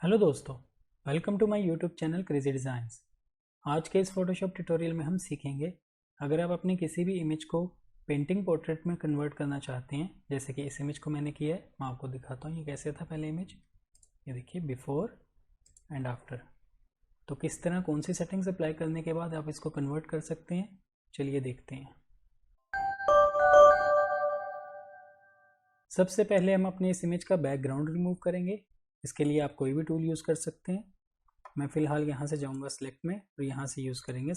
Hello दोस्तों, welcome to my YouTube channel crazy designs. आज के इस फोटोशॉप ट्यूटोरियल में हम सीखेंगे अगर आप अपनी किसी भी इमेज को पेंटिंग पोर्ट्रेट में कन्वर्ट करना चाहते हैं, जैसे कि इस इमेज को मैंने किया है। मैं आपको दिखाता हूँ ये कैसे था पहले इमेज। ये देखिए बिफोर एंड आफ्टर। तो किस तरह कौन सी सेटिंग्स अप्लाई करने के बाद आप इसको कन्वर्ट कर सकते हैं, चलिए देखते हैं। सबसे पहले हम अपने इस इमेज का बैकग्राउंड रिमूव करेंगे। इसके लिए आप कोई भी टूल यूज़ कर सकते हैं। मैं फ़िलहाल यहाँ से जाऊँगा सिलेक्ट में और यहाँ से यूज़ करेंगे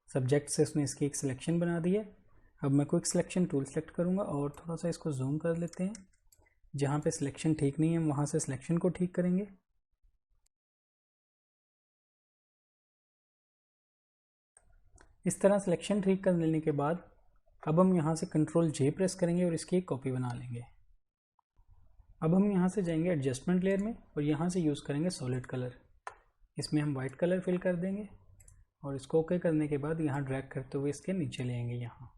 सब्जेक्ट से उसने इसकी एक सिलेक्शन बना दी है। अब मैं क्विक सिलेक्शन टूल सेलेक्ट करूँगा और थोड़ा सा इसको जूम कर लेते हैं। जहाँ पे सिलेक्शन ठीक नहीं है वहाँ से सिलेक्शन को ठीक करेंगे। इस तरह सिलेक्शन ठीक कर लेने के बाद अब हम यहाँ से कंट्रोल J प्रेस करेंगे और इसकी एक कॉपी बना लेंगे। अब हम यहाँ से जाएंगे एडजस्टमेंट लेयर में और यहाँ से यूज़ करेंगे सॉलिड कलर। इसमें हम वाइट कलर फिल कर देंगे और इसको ओके करने के बाद यहाँ ड्रैग करते हुए इसके नीचे ले आएंगे। यहाँ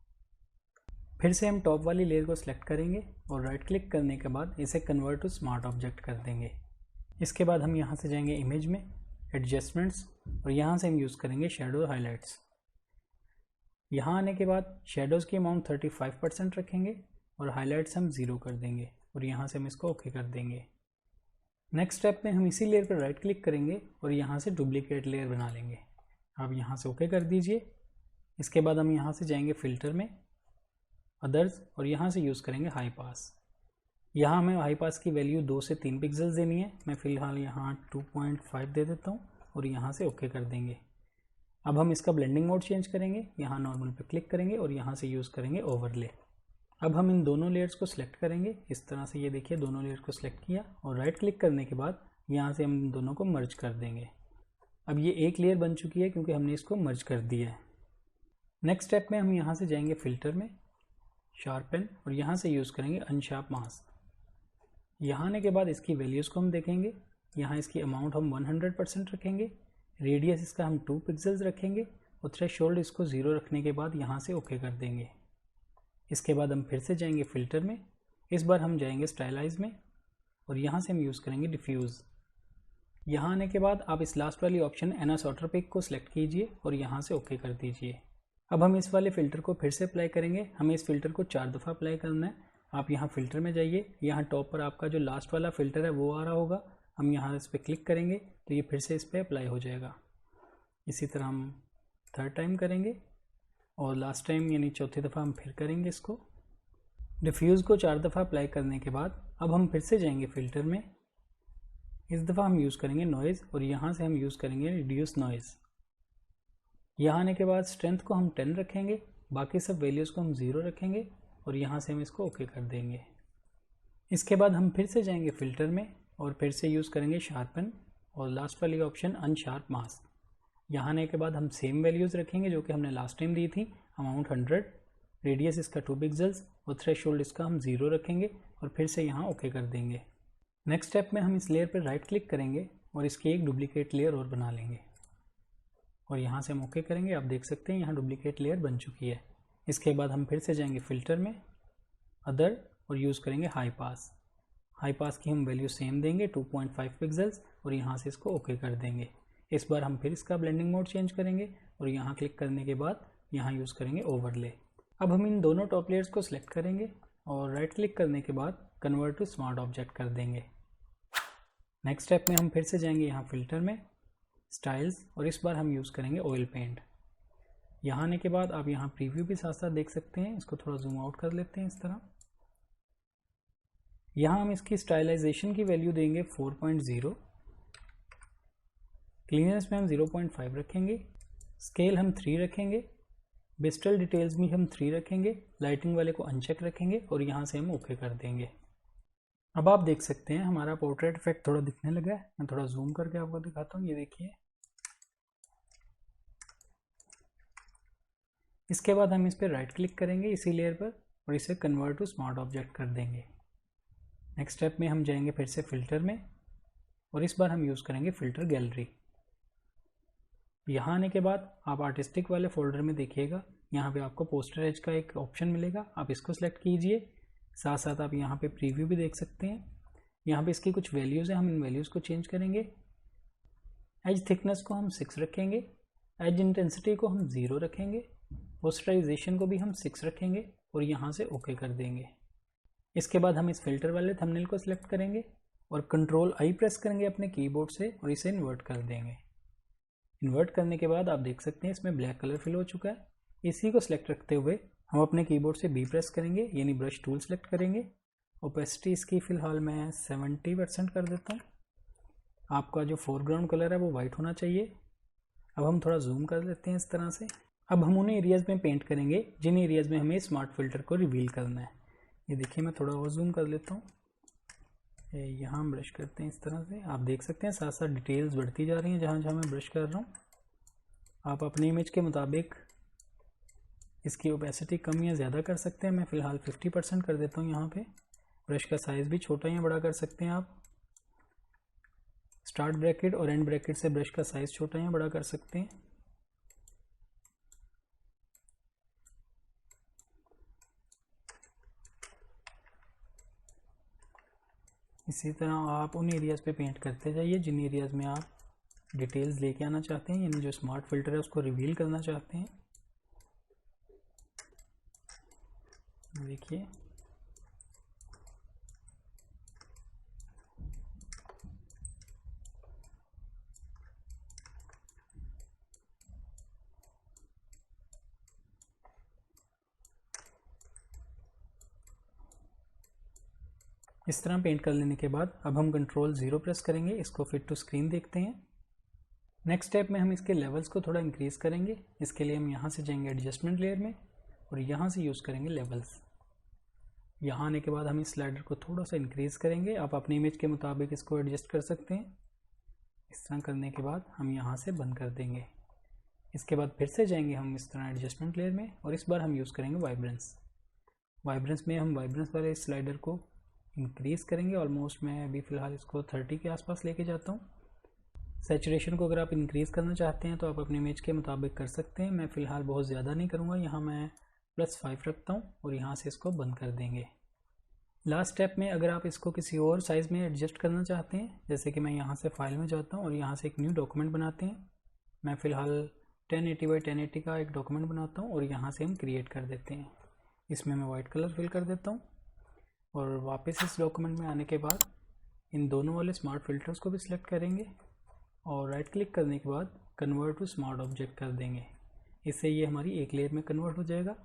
फिर से हम टॉप वाली लेयर को सिलेक्ट करेंगे और राइट क्लिक करने के बाद इसे कन्वर्ट टू स्मार्ट ऑब्जेक्ट कर देंगे। इसके बाद हम यहाँ से जाएंगे इमेज में, एडजस्टमेंट्स, और यहाँ से हम यूज़ करेंगे शेडो हाईलाइट्स। यहाँ आने के बाद शेडोज़ की अमाउंट 35% रखेंगे और हाईलाइट्स हम 0 कर देंगे और यहाँ से हम इसको ओके कर देंगे। नेक्स्ट स्टेप में हम इसी लेयर पर राइट क्लिक करेंगे और यहाँ से डुप्लीकेट लेयर बना लेंगे। आप यहाँ से ओके कर दीजिए। इसके बाद हम यहाँ से जाएंगे फ़िल्टर में, अदर्स, और यहाँ से यूज़ करेंगे हाई पास। यहाँ हमें हाई पास की वैल्यू 2 से 3 पिक्सल्स देनी है। मैं फ़िलहाल यहाँ 2.5 दे देता हूँ और यहाँ से ओके कर देंगे। अब हम इसका ब्लेंडिंग मोड चेंज करेंगे। यहाँ नॉर्मल पे क्लिक करेंगे और यहाँ से यूज़ करेंगे ओवरले। अब हम इन दोनों लेयर्स को सिलेक्ट करेंगे इस तरह से। ये देखिए दोनों लेयर को सिलेक्ट किया और राइट क्लिक करने के बाद यहाँ से हम इन दोनों को मर्ज कर देंगे। अब ये एक लेयर बन चुकी है क्योंकि हमने इसको मर्ज कर दिया है। नेक्स्ट स्टेप में हम यहाँ से जाएंगे फ़िल्टर में, शार्पन, और यहाँ से यूज़ करेंगे अनशार्प मास्क। यहाँ आने के बाद इसकी वैल्यूज़ को हम देखेंगे। यहाँ इसकी अमाउंट हम 100% रखेंगे, रेडियस इसका हम 2 पिक्सल्स रखेंगे और थ्रेशोल्ड इसको 0 रखने के बाद यहाँ से ओके कर देंगे। इसके बाद हम फिर से जाएंगे फ़िल्टर में, इस बार हम जाएंगे स्टाइलाइज में और यहाँ से हम यूज़ करेंगे डिफ्यूज़। यहाँ आने के बाद आप इस लास्ट वाली ऑप्शन एनासोटर पिक को सिलेक्ट कीजिए और यहाँ से ओके कर दीजिए। अब हम इस वाले फ़िल्टर को फिर से अप्लाई करेंगे। हमें इस फ़िल्टर को 4 दफ़ा अप्लाई करना है। आप यहाँ फ़िल्टर में जाइए, यहाँ टॉप पर आपका जो लास्ट वाला फ़िल्टर है वो आ रहा होगा। हम यहाँ इस पर क्लिक करेंगे तो ये फिर से इस पर अप्लाई हो जाएगा। इसी तरह हम 3rd टाइम करेंगे और लास्ट टाइम यानी चौथी दफ़ा हम फिर करेंगे इसको। डिफ्यूज़ को 4 दफ़ा अप्लाई करने के बाद अब हम फिर से जाएंगे फ़िल्टर में। इस दफ़ा हम यूज़ करेंगे नॉइज़ और यहाँ से हम यूज़ करेंगे रिड्यूस नॉइज़। यहाँ आने के बाद स्ट्रेंथ को हम 10 रखेंगे, बाकी सब वैल्यूज़ को हम 0 रखेंगे और यहाँ से हम इसको ओके कर देंगे। इसके बाद हम फिर से जाएंगे फ़िल्टर में और फिर से यूज़ करेंगे शार्पन और लास्ट वाली ऑप्शन अनशार्प मास्क। यहाँ आने के बाद हम सेम वैल्यूज़ रखेंगे जो कि हमने लास्ट टाइम दी थी। अमाउंट 100, रेडियस इसका 2 पिक्सल्स और थ्रेशोल्ड इसका हम 0 रखेंगे और फिर से यहाँ ओके कर देंगे। नेक्स्ट स्टेप में हम इस लेयर पर राइट क्लिक करेंगे और इसकी एक डुप्लीकेट लेयर और बना लेंगे और यहाँ से हम ओके करेंगे। आप देख सकते हैं यहाँ डुप्लीकेट लेयर बन चुकी है। इसके बाद हम फिर से जाएंगे फ़िल्टर में, अदर, और यूज़ करेंगे हाई पास। हाई पास की हम वैल्यू सेम देंगे 2.5 पिक्सल्स और यहाँ से इसको ओके कर देंगे। इस बार हम फिर इसका ब्लेंडिंग मोड चेंज करेंगे और यहाँ क्लिक करने के बाद यहाँ यूज़ करेंगे ओवरले। अब हम इन दोनों टॉप लेयर्स को सिलेक्ट करेंगे और राइट क्लिक करने के बाद कन्वर्ट टू स्मार्ट ऑब्जेक्ट कर देंगे। नेक्स्ट स्टेप में हम फिर से जाएंगे यहाँ फ़िल्टर में, स्टाइल्स, और इस बार हम यूज़ करेंगे ऑयल पेंट। यहाँ आने के बाद आप यहाँ प्रीव्यू भी साथ साथ देख सकते हैं। इसको थोड़ा जूम आउट कर लेते हैं इस तरह। यहाँ हम इसकी स्टाइलाइजेशन की वैल्यू देंगे 4.0, क्लीननेस में हम 0.5 रखेंगे, स्केल हम 3 रखेंगे, बिस्टल डिटेल्स में हम 3 रखेंगे, लाइटिंग वाले को अनचेक रखेंगे और यहाँ से हम ओके कर देंगे। अब आप देख सकते हैं हमारा पोर्ट्रेट इफेक्ट थोड़ा दिखने लगा है। मैं थोड़ा जूम करके आपको दिखाता हूँ। ये देखिए। इसके बाद हम इस पर राइट क्लिक करेंगे इसी लेयर पर और इसे कन्वर्ट टू स्मार्ट ऑब्जेक्ट कर देंगे। नेक्स्ट स्टेप में हम जाएंगे फिर से फ़िल्टर में और इस बार हम यूज़ करेंगे फ़िल्टर गैलरी। यहाँ आने के बाद आप आर्टिस्टिक वाले फोल्डर में देखिएगा, यहाँ पे आपको पोस्टर एज का एक ऑप्शन मिलेगा। आप इसको सिलेक्ट कीजिए। साथ साथ आप यहाँ पे प्रीव्यू भी देख सकते हैं। यहाँ पे इसकी कुछ वैल्यूज़ हैं, हम इन वैल्यूज़ को चेंज करेंगे। एज थिकनेस को हम 6 रखेंगे, एज इंटेंसिटी को हम 0 रखेंगे, पोस्टराइजेशन को भी हम 6 रखेंगे और यहाँ से ओके कर देंगे। इसके बाद हम इस फिल्टर वाले थंबनेल को सिलेक्ट करेंगे और कंट्रोल आई प्रेस करेंगे अपने कीबोर्ड से और इसे इन्वर्ट कर देंगे। इन्वर्ट करने के बाद आप देख सकते हैं इसमें ब्लैक कलर फिल हो चुका है। इसी को सिलेक्ट रखते हुए हम अपने कीबोर्ड से बी प्रेस करेंगे, यानी ब्रश टूल सेलेक्ट करेंगे। ओपेसिटी इसकी फ़िलहाल मैं 70% कर देता हूँ। आपका जो फोरग्राउंड कलर है वो वाइट होना चाहिए। अब हम थोड़ा जूम कर लेते हैं इस तरह से। अब हम उन एरियाज़ में पेंट करेंगे जिन एरियाज़ में हमें स्मार्ट फिल्टर को रिवील करना है। ये देखिए मैं थोड़ा और जूम कर लेता हूँ। यहाँ हम ब्रश करते हैं इस तरह से, आप देख सकते हैं साथ साथ डिटेल्स बढ़ती जा रही हैं जहाँ जहाँ मैं ब्रश कर रहा हूँ। आप अपनी इमेज के मुताबिक इसकी ओपेसिटी कम या ज़्यादा कर सकते हैं। मैं फ़िलहाल 50% कर देता हूँ यहाँ पे। ब्रश का साइज़ भी छोटा या बड़ा कर सकते हैं आप। स्टार्ट ब्रैकेट और एंड ब्रैकेट से ब्रश का साइज़ छोटा या बड़ा कर सकते हैं। इसी तरह आप उन एरियाज़ पे पेंट करते जाइए जिन एरियाज़ में आप डिटेल्स लेके आना चाहते हैं, यानी जो स्मार्ट फिल्टर है उसको रिवील करना चाहते हैं। देखिए इस तरह पेंट कर लेने के बाद अब हम कंट्रोल 0 प्रेस करेंगे, इसको फिट टू स्क्रीन देखते हैं। नेक्स्ट स्टेप में हम इसके लेवल्स को थोड़ा इंक्रीज़ करेंगे। इसके लिए हम यहाँ से जाएंगे एडजस्टमेंट लेयर में और यहाँ से यूज़ करेंगे लेवल्स। यहाँ आने के बाद हम इस स्लाइडर को थोड़ा सा इंक्रीज़ करेंगे। आप अपनी इमेज के मुताबिक इसको एडजस्ट कर सकते हैं। इस तरह करने के बाद हम यहाँ से बंद कर देंगे। इसके बाद फिर से जाएंगे हम इस तरह एडजस्टमेंट लेयर में और इस बार हम यूज़ करेंगे वाइब्रेंस। वाइब्रेंस में हम वाइब्रेंस वाले स्लाइडर को इंक्रीज़ करेंगे। ऑलमोस्ट मैं अभी फ़िलहाल इसको 30 के आसपास लेके जाता हूँ। सैचुरेशन को अगर आप इंक्रीज़ करना चाहते हैं तो आप अपनी इमेज के मुताबिक कर सकते हैं। मैं फ़िलहाल बहुत ज़्यादा नहीं करूँगा, यहाँ मैं +5 रखता हूँ और यहाँ से इसको बंद कर देंगे। लास्ट स्टेप में अगर आप इसको किसी और साइज़ में एडजस्ट करना चाहते हैं, जैसे कि मैं यहाँ से फाइल में जाता हूँ और यहाँ से एक न्यू डॉक्यूमेंट बनाते हैं। मैं फ़िलहाल 1080 बाई 1080 का एक डॉक्यूमेंट बनाता हूँ और यहाँ से हम क्रिएट कर देते हैं। इसमें मैं वाइट कलर फिल कर देता हूँ और वापस इस डॉक्यूमेंट में आने के बाद इन दोनों वाले स्मार्ट फिल्टर्स को भी सिलेक्ट करेंगे और राइट क्लिक करने के बाद कन्वर्ट टू स्मार्ट ऑब्जेक्ट कर देंगे। इससे ये हमारी एक लेयर में कन्वर्ट हो जाएगा।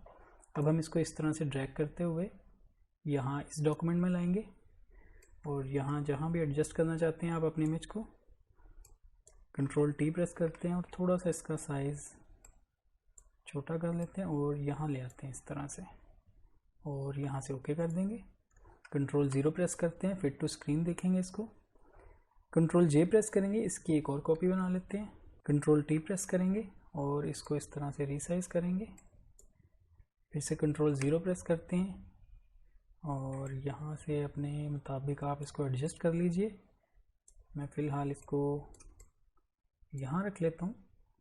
अब हम इसको इस तरह से ड्रैग करते हुए यहाँ इस डॉक्यूमेंट में लाएंगे और यहाँ जहाँ भी एडजस्ट करना चाहते हैं आप अपनी इमेज को कंट्रोल T प्रेस करते हैं और थोड़ा सा इसका साइज़ छोटा कर लेते हैं और यहाँ ले आते हैं इस तरह से और यहाँ से ओके कर देंगे। कंट्रोल 0 प्रेस करते हैं, फिट टू स्क्रीन देखेंगे इसको। कंट्रोल J प्रेस करेंगे, इसकी एक और कॉपी बना लेते हैं। कंट्रोल T प्रेस करेंगे और इसको इस तरह से रीसाइज़ करेंगे। फिर से कंट्रोल 0 प्रेस करते हैं और यहाँ से अपने मुताबिक आप इसको एडजस्ट कर लीजिए। मैं फ़िलहाल इसको यहाँ रख लेता हूँ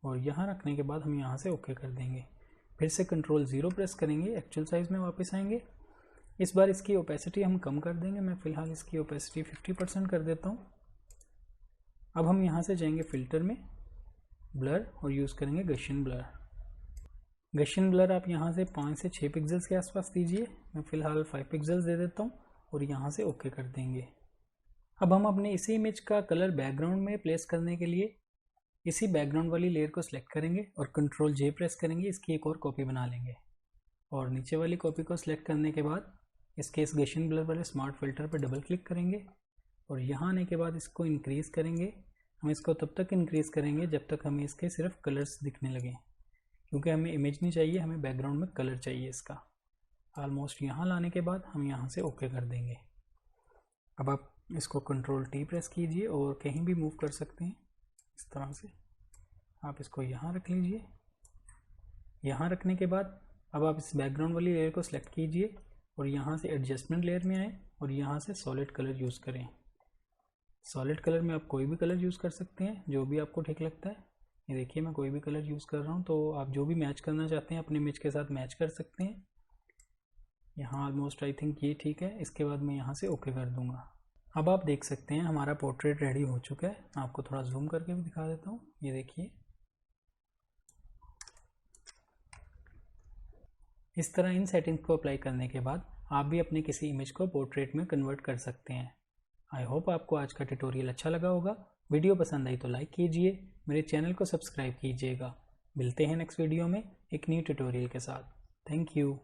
और यहाँ रखने के बाद हम यहाँ से ओके कर देंगे। फिर से कंट्रोल 0 प्रेस करेंगे, एक्चुअल साइज़ में वापस आएंगे। इस बार इसकी ओपेसिटी हम कम कर देंगे। मैं फ़िलहाल इसकी ओपेसिटी 50% कर देता हूँ। अब हम यहाँ से जाएंगे फ़िल्टर में, ब्लर और यूज़ करेंगे गशियन ब्लर। गशियन ब्लर आप यहाँ से 5 से 6 पिक्सल्स के आसपास दीजिए। मैं फ़िलहाल 5 पिक्सल्स दे देता हूँ और यहाँ से ओके कर देंगे। अब हम अपने इसी इमेज का कलर बैकग्राउंड में प्लेस करने के लिए इसी बैकग्राउंड वाली लेयर को सिलेक्ट करेंगे और कंट्रोल J प्रेस करेंगे, इसकी एक और कॉपी बना लेंगे और नीचे वाली कॉपी को सिलेक्ट करने के बाद इसके इस गशियन ब्लर वाले स्मार्ट फिल्टर पर डबल क्लिक करेंगे और यहाँ आने के बाद इसको इंक्रीज़ करेंगे। हम इसको तब तक इंक्रीज़ करेंगे जब तक हमें इसके सिर्फ कलर्स दिखने लगें, क्योंकि हमें इमेज नहीं चाहिए, हमें बैकग्राउंड में कलर चाहिए इसका। ऑलमोस्ट यहाँ लाने के बाद हम यहाँ से ओके कर देंगे। अब आप इसको कंट्रोल T प्रेस कीजिए और कहीं भी मूव कर सकते हैं इस तरह से। आप इसको यहाँ रख लीजिए। यहाँ रखने के बाद अब आप इस बैकग्राउंड वाली लेयर को सिलेक्ट कीजिए और यहाँ से एडजस्टमेंट लेयर में आएँ और यहाँ से सॉलिड कलर यूज़ करें। सॉलिड कलर में आप कोई भी कलर यूज़ कर सकते हैं, जो भी आपको ठीक लगता है। ये देखिए मैं कोई भी कलर यूज़ कर रहा हूँ, तो आप जो भी मैच करना चाहते हैं अपने इमेज के साथ मैच कर सकते हैं। यहाँ ऑलमोस्ट आई थिंक ये ठीक है। इसके बाद मैं यहाँ से ओके कर दूँगा। अब आप देख सकते हैं हमारा पोर्ट्रेट रेडी हो चुका है। मैं आपको थोड़ा जूम करके भी दिखा देता हूँ। ये देखिए, इस तरह इन सेटिंग्स को अप्लाई करने के बाद आप भी अपने किसी इमेज को पोर्ट्रेट में कन्वर्ट कर सकते हैं। आई होप आपको आज का ट्यूटोरियल अच्छा लगा होगा। वीडियो पसंद आई तो लाइक कीजिए, मेरे चैनल को सब्सक्राइब कीजिएगा। मिलते हैं नेक्स्ट वीडियो में एक न्यू ट्यूटोरियल के साथ। Thank you.